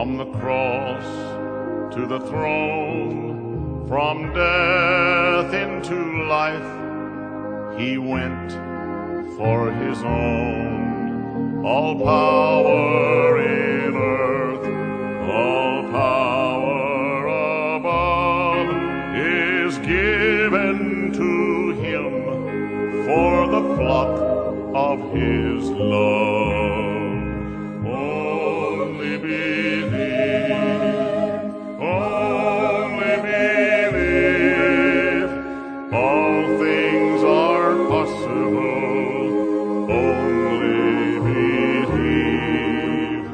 From the cross to the throne, from death into life, he went for his own. All power in earth, all power above is given to him for the flock of his love. Only believe, all things are possible. Only believe.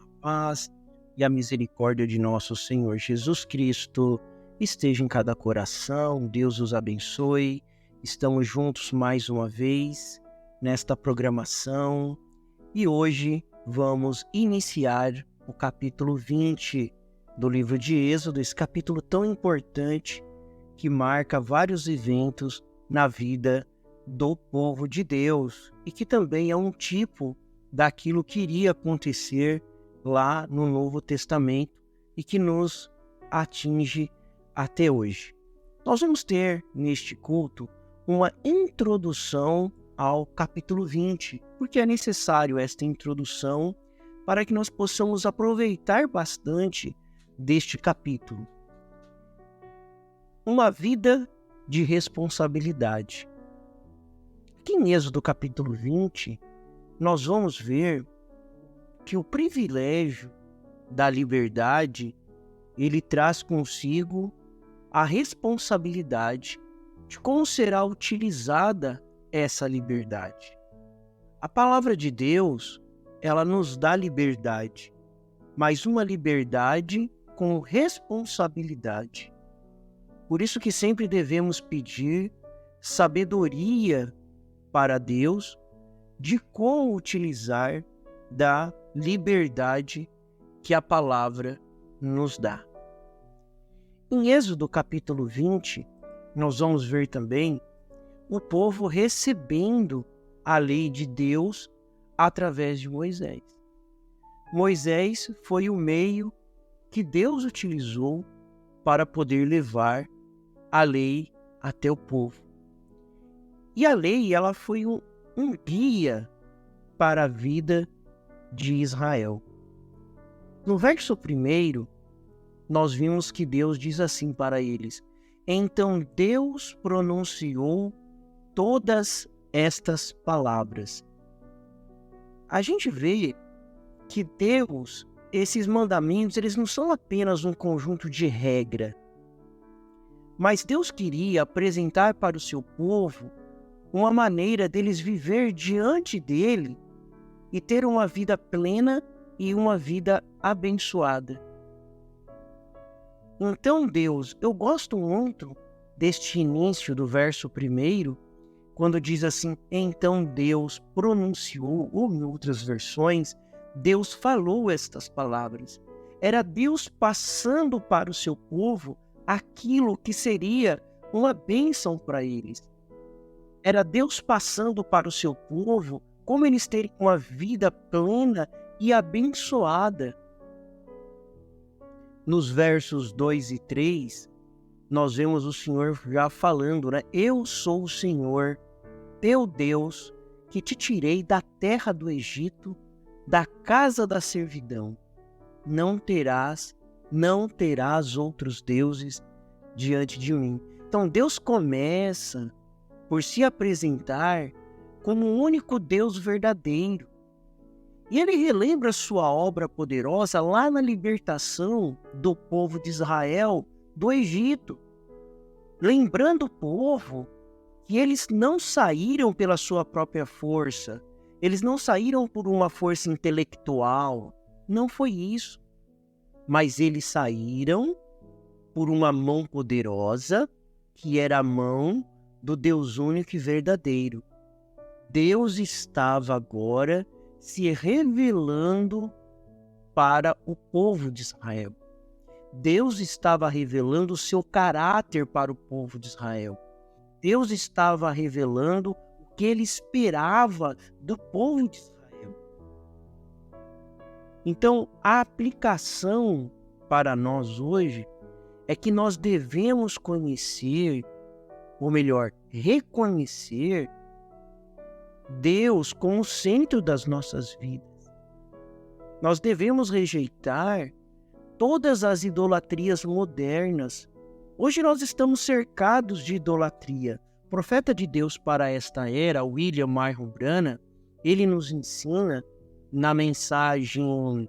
A paz e a misericórdia de nosso Senhor Jesus Cristo esteja em cada coração. Deus os abençoe. Estamos juntos mais uma vez nesta programação e hoje vamos iniciar o capítulo 20 do livro de Êxodo, esse capítulo tão importante que marca vários eventos na vida do povo de Deus e que também é um tipo daquilo que iria acontecer lá no Novo Testamento e que nos atinge até hoje. Nós vamos ter neste culto uma introdução ao capítulo 20, porque é necessário esta introdução para que nós possamos aproveitar bastante deste capítulo. Uma vida de responsabilidade. Aqui em Êxodo capítulo 20, nós vamos ver que o privilégio da liberdade, ele traz consigo a responsabilidade de como será utilizada essa liberdade. A palavra de Deus, ela nos dá liberdade, mas uma liberdade com responsabilidade. Por isso que sempre devemos pedir sabedoria para Deus de como utilizar da liberdade que a palavra nos dá. Em Êxodo capítulo 20, nós vamos ver também o povo recebendo a lei de Deus através de Moisés. Moisés foi o meio que Deus utilizou para poder levar a lei até o povo. E a lei, ela foi um guia para a vida de Israel. No verso 1, nós vimos que Deus diz assim para eles: então Deus pronunciou todas estas palavras. A gente vê que Deus, esses mandamentos, eles não são apenas um conjunto de regra, mas Deus queria apresentar para o seu povo uma maneira deles viver diante dele e ter uma vida plena e uma vida abençoada. Então Deus, eu gosto muito deste início do verso 1, quando diz assim, então Deus pronunciou, ou em outras versões, Deus falou estas palavras. Era Deus passando para o seu povo aquilo que seria uma bênção para eles. Era Deus passando para o seu povo como eles terem uma vida plena e abençoada. Nos versos 2 e 3, nós vemos o Senhor já falando, né? Eu sou o Senhor, teu Deus, que te tirei da terra do Egito, da casa da servidão. Não terás outros deuses diante de mim. Então Deus começa por se apresentar como o único Deus verdadeiro. E ele relembra sua obra poderosa lá na libertação do povo de Israel do Egito. Lembrando o povo que eles não saíram pela sua própria força, eles não saíram por uma força intelectual, não foi isso. Mas eles saíram por uma mão poderosa, que era a mão do Deus único e verdadeiro. Deus estava agora se revelando para o povo de Israel. Deus estava revelando o seu caráter para o povo de Israel. Deus estava revelando o que ele esperava do povo de Israel. Então, a aplicação para nós hoje é que nós devemos conhecer, ou melhor, reconhecer Deus como o centro das nossas vidas. Nós devemos rejeitar todas as idolatrias modernas. Hoje nós estamos cercados de idolatria. O profeta de Deus para esta era, William Marion Branham, ele nos ensina na mensagem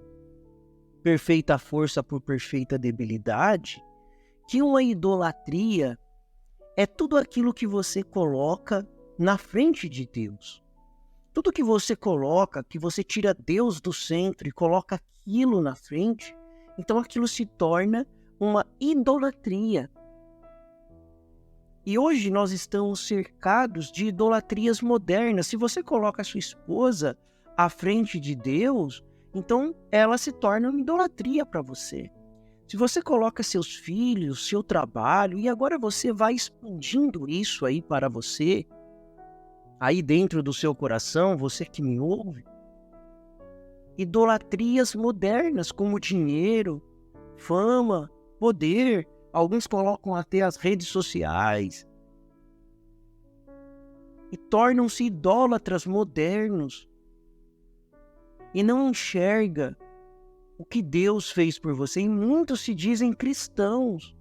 Perfeita Força por Perfeita Debilidade, que uma idolatria é tudo aquilo que você coloca na frente de Deus. Tudo que você coloca, que você tira Deus do centro e coloca aquilo na frente, então aquilo se torna uma idolatria. E hoje nós estamos cercados de idolatrias modernas. Se você coloca a sua esposa à frente de Deus, então ela se torna uma idolatria para você. Se você coloca seus filhos, seu trabalho, e agora você vai expandindo isso aí para você, aí dentro do seu coração, você que me ouve, idolatrias modernas como dinheiro, fama, poder, alguns colocam até as redes sociais e tornam-se idólatras modernos e não enxerga o que Deus fez por você. E muitos se dizem cristãos,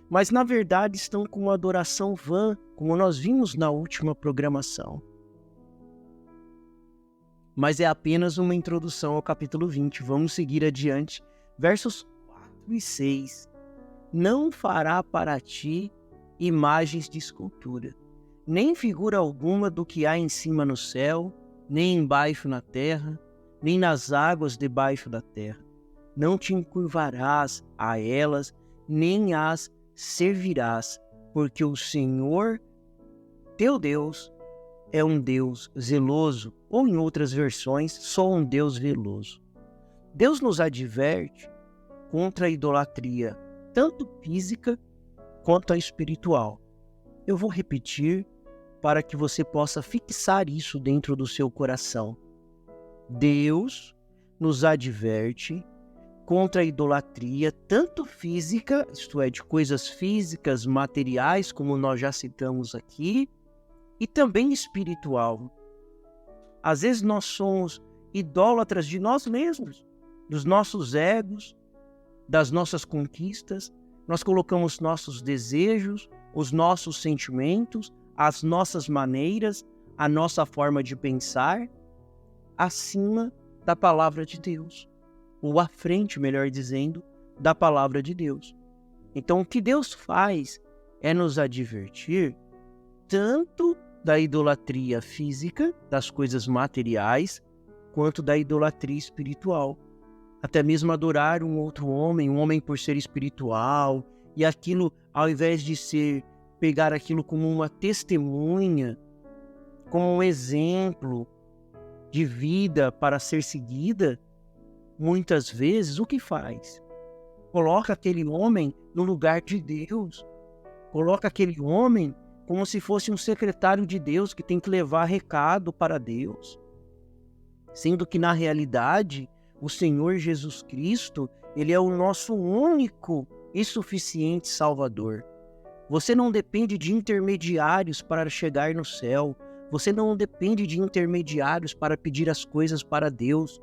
mas na verdade estão com uma adoração vã, como nós vimos na última programação. Mas é apenas uma introdução ao capítulo 20. Vamos seguir adiante. Versos 4 e 6. Não fará para ti imagens de escultura, nem figura alguma do que há em cima no céu, nem embaixo na terra, nem nas águas debaixo da terra. Não te encurvarás a elas, nem as servirás, porque o Senhor, teu Deus, é um Deus zeloso, ou em outras versões, só um Deus zeloso. Deus nos adverte contra a idolatria, tanto física quanto a espiritual. Eu vou repetir para que você possa fixar isso dentro do seu coração. Deus nos adverte contra a idolatria, tanto física, isto é, de coisas físicas, materiais, como nós já citamos aqui, e também espiritual. Às vezes nós somos idólatras de nós mesmos, dos nossos egos, das nossas conquistas. Nós colocamos nossos desejos, os nossos sentimentos, as nossas maneiras, a nossa forma de pensar, acima da palavra de Deus, ou à frente, melhor dizendo, da palavra de Deus. Então, o que Deus faz é nos advertir tanto da idolatria física, das coisas materiais, quanto da idolatria espiritual. Até mesmo adorar um outro homem, um homem por ser espiritual, e aquilo, ao invés de ser, pegar aquilo como uma testemunha, como um exemplo de vida para ser seguida, muitas vezes o que faz? Coloca aquele homem no lugar de Deus, coloca aquele homem como se fosse um secretário de Deus que tem que levar recado para Deus, sendo que na realidade o Senhor Jesus Cristo, ele é o nosso único e suficiente Salvador. Você não depende de intermediários para chegar no céu. Você não depende de intermediários para pedir as coisas para Deus.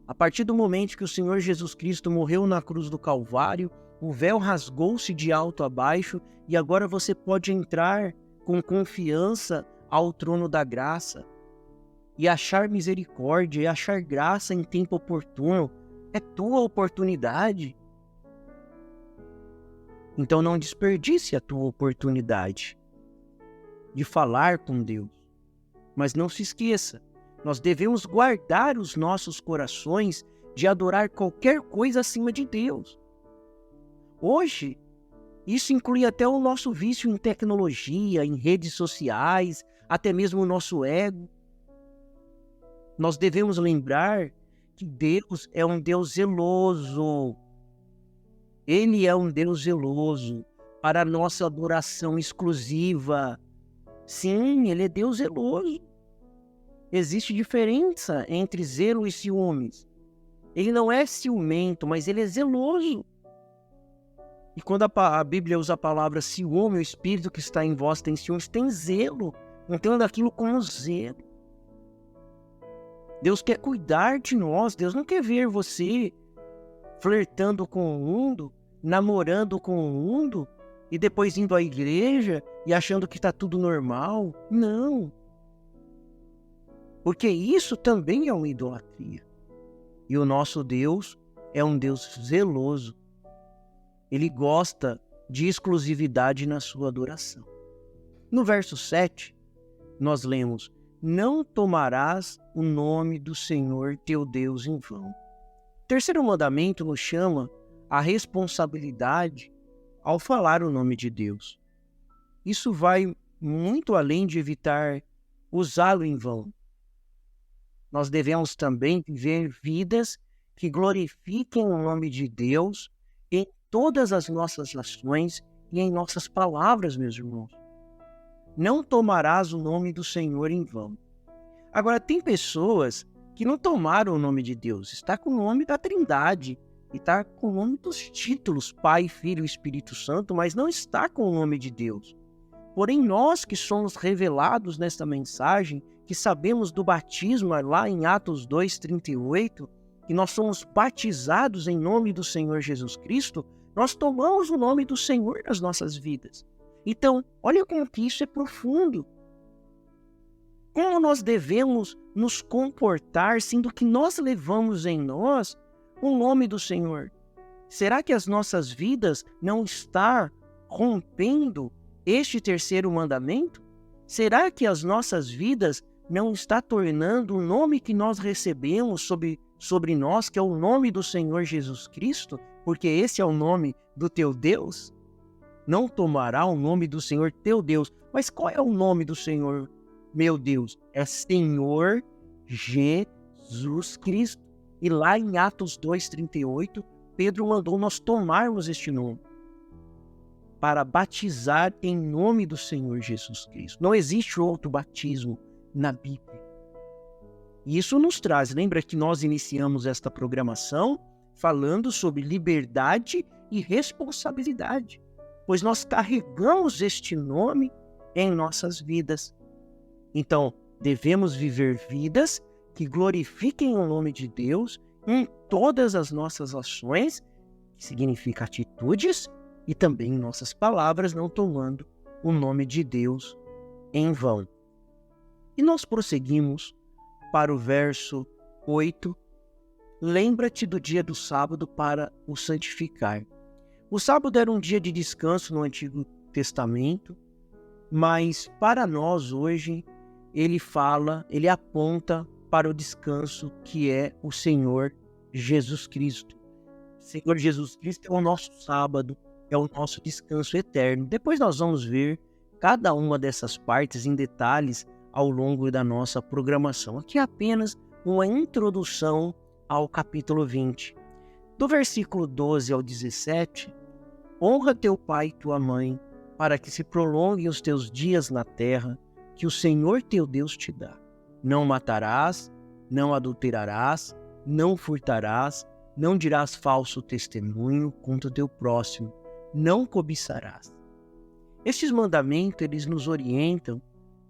A partir do momento que o Senhor Jesus Cristo morreu na cruz do Calvário, o véu rasgou-se de alto a baixo e agora você pode entrar com confiança ao trono da graça e achar misericórdia e achar graça em tempo oportuno. É tua oportunidade. Então não desperdice a tua oportunidade de falar com Deus. Mas não se esqueça, nós devemos guardar os nossos corações de adorar qualquer coisa acima de Deus. Hoje, isso inclui até o nosso vício em tecnologia, em redes sociais, até mesmo o nosso ego. Nós devemos lembrar que Deus é um Deus zeloso. Ele é um Deus zeloso para a nossa adoração exclusiva. Sim, Ele é Deus zeloso. Existe diferença entre zelo e ciúmes. Ele não é ciumento, mas ele é zeloso. E quando a Bíblia usa a palavra ciúme, o espírito que está em vós tem ciúmes, tem zelo. Entenda aquilo como zelo. Deus quer cuidar de nós. Deus não quer ver você flertando com o mundo, namorando com o mundo, e depois indo à igreja e achando que está tudo normal. Não. Porque isso também é uma idolatria. E o nosso Deus é um Deus zeloso. Ele gosta de exclusividade na sua adoração. No verso 7, nós lemos: não tomarás o nome do Senhor teu Deus em vão. O terceiro mandamento nos chama a responsabilidade ao falar o nome de Deus. Isso vai muito além de evitar usá-lo em vão. Nós devemos também viver vidas que glorifiquem o nome de Deus em todas as nossas ações e em nossas palavras, meus irmãos. Não tomarás o nome do Senhor em vão. Agora, tem pessoas que não tomaram o nome de Deus, está com o nome da Trindade, e está com o nome dos títulos, Pai, Filho e Espírito Santo, mas não está com o nome de Deus. Porém, nós que somos revelados nesta mensagem, que sabemos do batismo lá em Atos 2:38, que nós somos batizados em nome do Senhor Jesus Cristo, nós tomamos o nome do Senhor nas nossas vidas. Então, olha como que isso é profundo. Como nós devemos nos comportar, sendo que nós levamos em nós o nome do Senhor? Será que as nossas vidas não estão rompendo este terceiro mandamento? Será que as nossas vidas não estão tornando o nome que nós recebemos sobre nós, que é o nome do Senhor Jesus Cristo? Porque esse é o nome do teu Deus. Não tomará o nome do Senhor teu Deus. Mas qual é o nome do Senhor, meu Deus? É Senhor Jesus Cristo. E lá em Atos 2:38, Pedro mandou nós tomarmos este nome para batizar em nome do Senhor Jesus Cristo. Não existe outro batismo na Bíblia. E isso nos traz, lembra que nós iniciamos esta programação falando sobre liberdade e responsabilidade, pois nós carregamos este nome em nossas vidas. Então, devemos viver vidas que glorifiquem o nome de Deus em todas as nossas ações, que significa atitudes, e também em nossas palavras, não tomando o nome de Deus em vão. E nós prosseguimos para o verso 8. Lembra-te do dia do sábado para o santificar. O sábado era um dia de descanso no Antigo Testamento, mas para nós hoje ele aponta para o descanso que é o Senhor Jesus Cristo. O Senhor Jesus Cristo é o nosso sábado, é o nosso descanso eterno. Depois nós vamos ver cada uma dessas partes em detalhes ao longo da nossa programação. Aqui é apenas uma introdução ao capítulo 20. Do versículo 12 ao 17, honra teu pai e tua mãe, para que se prolonguem os teus dias na terra, que o Senhor teu Deus te dá. Não matarás, não adulterarás, não furtarás, não dirás falso testemunho contra o teu próximo, não cobiçarás. Estes mandamentos, eles nos orientam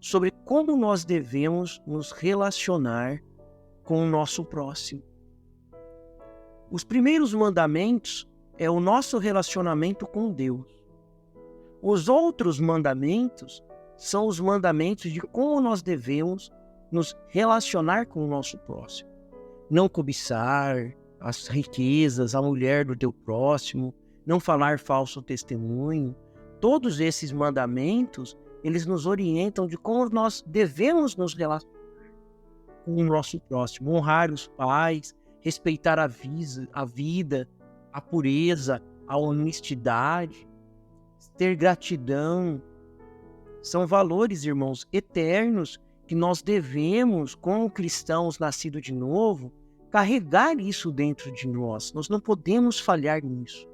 sobre como nós devemos nos relacionar com o nosso próximo. Os primeiros mandamentos é o nosso relacionamento com Deus. Os outros mandamentos são os mandamentos de como nós devemos nos relacionar com o nosso próximo. Não cobiçar as riquezas, a mulher do teu próximo, não falar falso testemunho. Todos esses mandamentos, eles nos orientam de como nós devemos nos relacionar com o nosso próximo. Honrar os pais, respeitar a vida, a pureza, a honestidade, ter gratidão. São valores, irmãos, eternos que nós devemos, como cristãos nascidos de novo, carregar isso dentro de nós. Nós não podemos falhar nisso.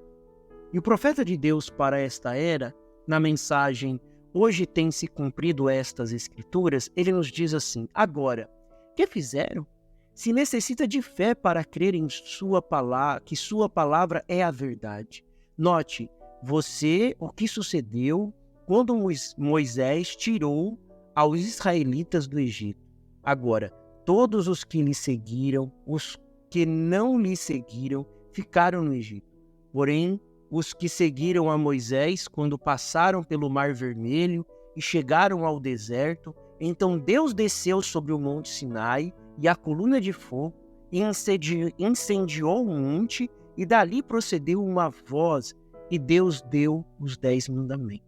E o profeta de Deus para esta era, na mensagem Hoje tem se cumprido estas escrituras, ele nos diz assim: agora, que fizeram? Se necessita de fé para crer em sua palavra, que sua palavra é a verdade. Note, o que sucedeu quando Moisés tirou aos israelitas do Egito. Agora, todos os que lhe seguiram, os que não lhe seguiram, ficaram no Egito. Porém, os que seguiram a Moisés, quando passaram pelo Mar Vermelho e chegaram ao deserto, então Deus desceu sobre o monte Sinai e a coluna de fogo e incendiou o monte, e dali procedeu uma voz, e Deus deu os 10 mandamentos.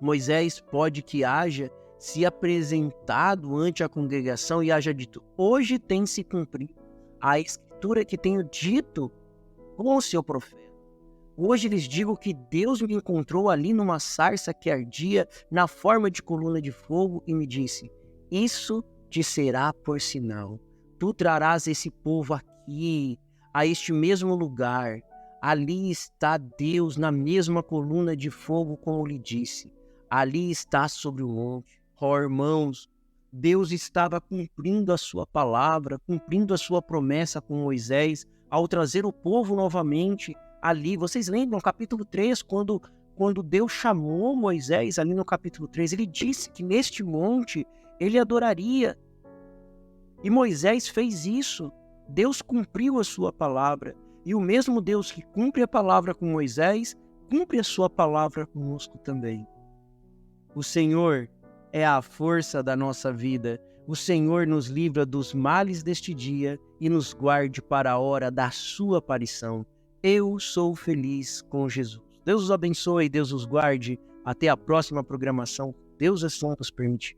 Moisés pode que haja se apresentado ante a congregação e haja dito: hoje tem se cumprido a escritura que tenho dito com o seu profeta. Hoje lhes digo que Deus me encontrou ali numa sarça que ardia na forma de coluna de fogo e me disse: isso te será por sinal. Tu trarás esse povo aqui, a este mesmo lugar. Ali está Deus na mesma coluna de fogo, como lhe disse. Ali está sobre o monte. Ó irmãos, Deus estava cumprindo a sua palavra, cumprindo a sua promessa com Moisés, ao trazer o povo novamente ali. Vocês lembram, capítulo 3, quando Deus chamou Moisés, ali no capítulo 3, ele disse que neste monte ele adoraria. E Moisés fez isso. Deus cumpriu a sua palavra. E o mesmo Deus que cumpre a palavra com Moisés, cumpre a sua palavra conosco também. O Senhor é a força da nossa vida. O Senhor nos livra dos males deste dia e nos guarde para a hora da sua aparição. Eu sou feliz com Jesus. Deus os abençoe, Deus os guarde. Até a próxima programação. Deus assim nos permitir.